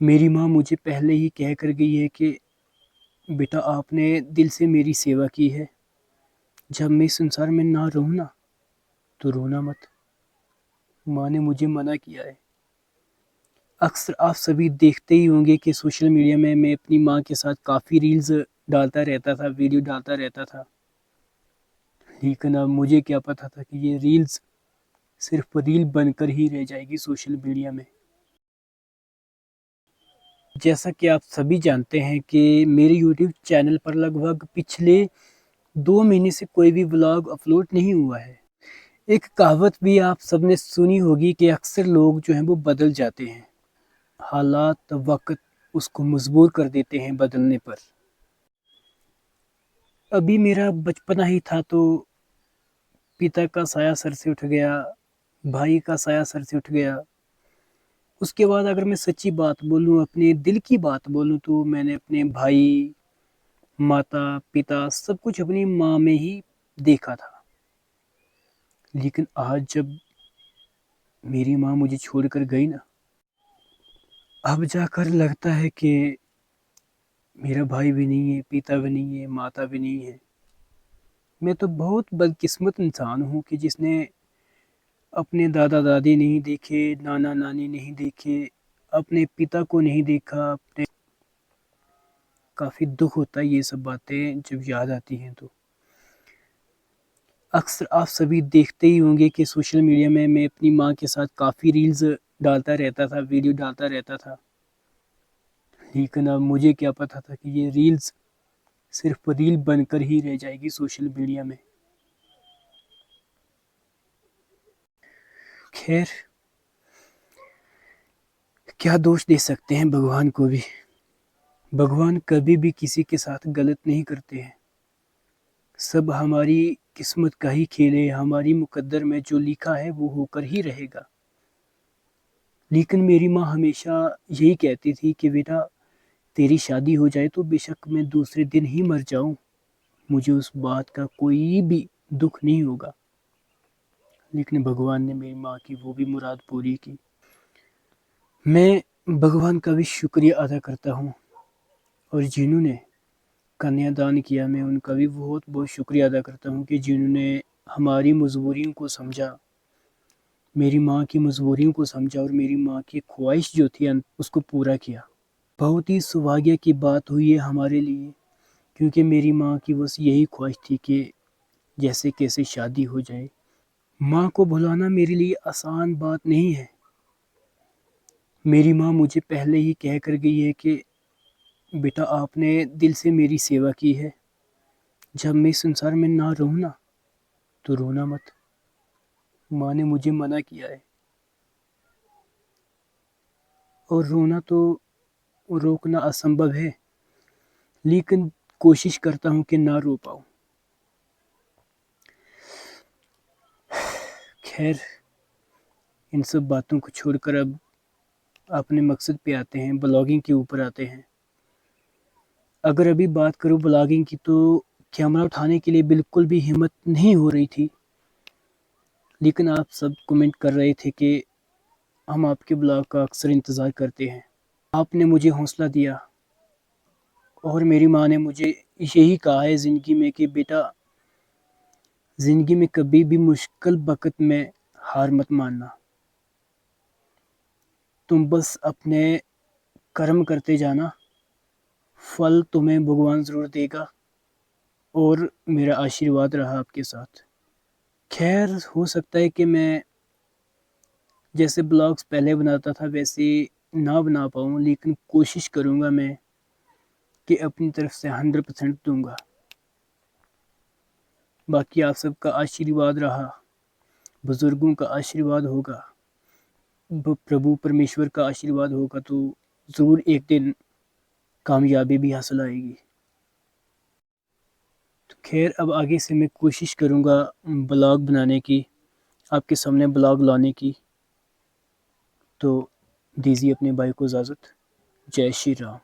میری ماں مجھے پہلے ہی کہہ کر گئی ہے کہ بیٹا آپ نے دل سے میری سیوا کی ہے، جب میں اس سنسار میں نہ رہوں نا تو رونا مت۔ ماں نے مجھے منع کیا ہے۔ اکثر آپ سبھی دیکھتے ہی ہوں گے کہ سوشل میڈیا میں اپنی ماں کے ساتھ کافی ریلز ڈالتا رہتا تھا، ویڈیو ڈالتا رہتا تھا، لیکن اب مجھے کیا پتا تھا کہ یہ ریلز صرف ریل بن کر ہی رہ جائے گی سوشل میڈیا میں۔ جیسا کہ آپ سبھی جانتے ہیں کہ میرے یوٹیوب چینل پر لگ بھگ پچھلے 2 مہینے سے کوئی بھی ولاگ اپلوڈ نہیں ہوا ہے۔ ایک کہاوت بھی آپ سب نے سنی ہوگی کہ اکثر لوگ جو ہیں وہ بدل جاتے ہیں، حالات وقت اس کو مجبور کر دیتے ہیں بدلنے پر۔ ابھی میرا بچپنا ہی تھا تو پتا کا سایہ سر سے اٹھ گیا، بھائی کا سایہ سر سے اٹھ گیا۔ اس کے بعد اگر میں سچی بات بولوں، اپنے دل کی بات بولوں، تو میں نے اپنے بھائی، ماتا پتا سب کچھ اپنی ماں میں ہی دیکھا تھا۔ لیکن آج جب میری ماں مجھے چھوڑ کر گئی نا، اب جا کر لگتا ہے کہ میرا بھائی بھی نہیں ہے، پتا بھی نہیں ہے، ماتا بھی نہیں ہے۔ میں تو بہت بدقسمت انسان ہوں کہ جس نے اپنے دادا دادی نہیں دیکھے، نانا نانی نہیں دیکھے، اپنے پتا کو نہیں دیکھا۔ کافی دکھ ہوتا ہے یہ سب باتیں جب یاد آتی ہیں تو۔ اکثر آپ سبھی دیکھتے ہی ہوں گے کہ سوشل میڈیا میں اپنی ماں کے ساتھ کافی ریلز ڈالتا رہتا تھا، ویڈیو ڈالتا رہتا تھا، لیکن اب مجھے کیا پتا تھا کہ یہ ریلز صرف ریل بن کر ہی رہ جائے گی سوشل میڈیا میں۔ خیر، کیا دوش دے سکتے ہیں بھگوان کو بھی۔ بھگوان کبھی بھی کسی کے ساتھ غلط نہیں کرتے ہیں۔ سب ہماری قسمت کا ہی کھیل ہے، ہماری مقدر میں جو لکھا ہے وہ ہو کر ہی رہے گا۔ لیکن میری ماں ہمیشہ یہی کہتی تھی کہ بیٹا تیری شادی ہو جائے تو بے شک میں دوسرے دن ہی مر جاؤں، مجھے اس بات کا کوئی بھی دکھ نہیں ہوگا۔ لیکن بھگوان نے میری ماں کی وہ بھی مراد پوری کی۔ میں بھگوان کا بھی شکریہ ادا کرتا ہوں، اور جنہوں نے کنیا دان کیا میں ان کا بھی بہت بہت شکریہ ادا کرتا ہوں کہ جنہوں نے ہماری مجبوریوں کو سمجھا، میری ماں کی مجبوریوں کو سمجھا اور میری ماں کی خواہش جو تھی اس کو پورا کیا۔ بہت ہی سبھاگیہ کی بات ہوئی ہے ہمارے لیے، کیونکہ میری ماں کی بس یہی خواہش تھی کہ جیسے کیسے شادی ہو جائے۔ ماں کو بھلانا میرے لیے آسان بات نہیں ہے۔ میری ماں مجھے پہلے ہی کہہ کر گئی ہے کہ بیٹا آپ نے دل سے میری سیوا کی ہے، جب میں اس سنسار میں نہ رہوں نا تو رونا مت۔ ماں نے مجھے منع کیا ہے، اور رونا تو روکنا اسمبھو ہے، لیکن کوشش کرتا ہوں کہ نہ رو پاؤں۔ خیر، ان سب باتوں کو چھوڑ کر اب اپنے مقصد پہ آتے ہیں، بلاگنگ کے اوپر آتے ہیں۔ اگر ابھی بات کروں بلاگنگ کی تو کیمرہ اٹھانے کے لیے بالکل بھی ہمت نہیں ہو رہی تھی، لیکن آپ سب کمنٹ کر رہے تھے کہ ہم آپ کے بلاگ کا اکثر انتظار کرتے ہیں۔ آپ نے مجھے حوصلہ دیا، اور میری ماں نے مجھے یہی کہا ہے زندگی میں کہ بیٹا زندگی میں کبھی بھی مشکل وقت میں ہار مت ماننا، تم بس اپنے کرم کرتے جانا، پھل تمہیں بھگوان ضرور دے گا، اور میرا آشیرواد رہا آپ کے ساتھ۔ خیر، ہو سکتا ہے کہ میں جیسے بلاگز پہلے بناتا تھا ویسے نہ بنا پاؤں، لیکن کوشش کروں گا میں کہ اپنی طرف سے 100% دوں گا۔ باقی آپ سب کا آشیرواد رہا، بزرگوں کا آشیرواد ہوگا، پربھو پرمیشور کا آشیرواد ہوگا تو ضرور ایک دن کامیابی بھی حاصل آئے گی۔ تو خیر، اب آگے سے میں کوشش کروں گا بلاگ بنانے کی، آپ کے سامنے بلاگ لانے کی۔ تو دیجیے اپنے بھائی کو اجازت۔ جے شری رام۔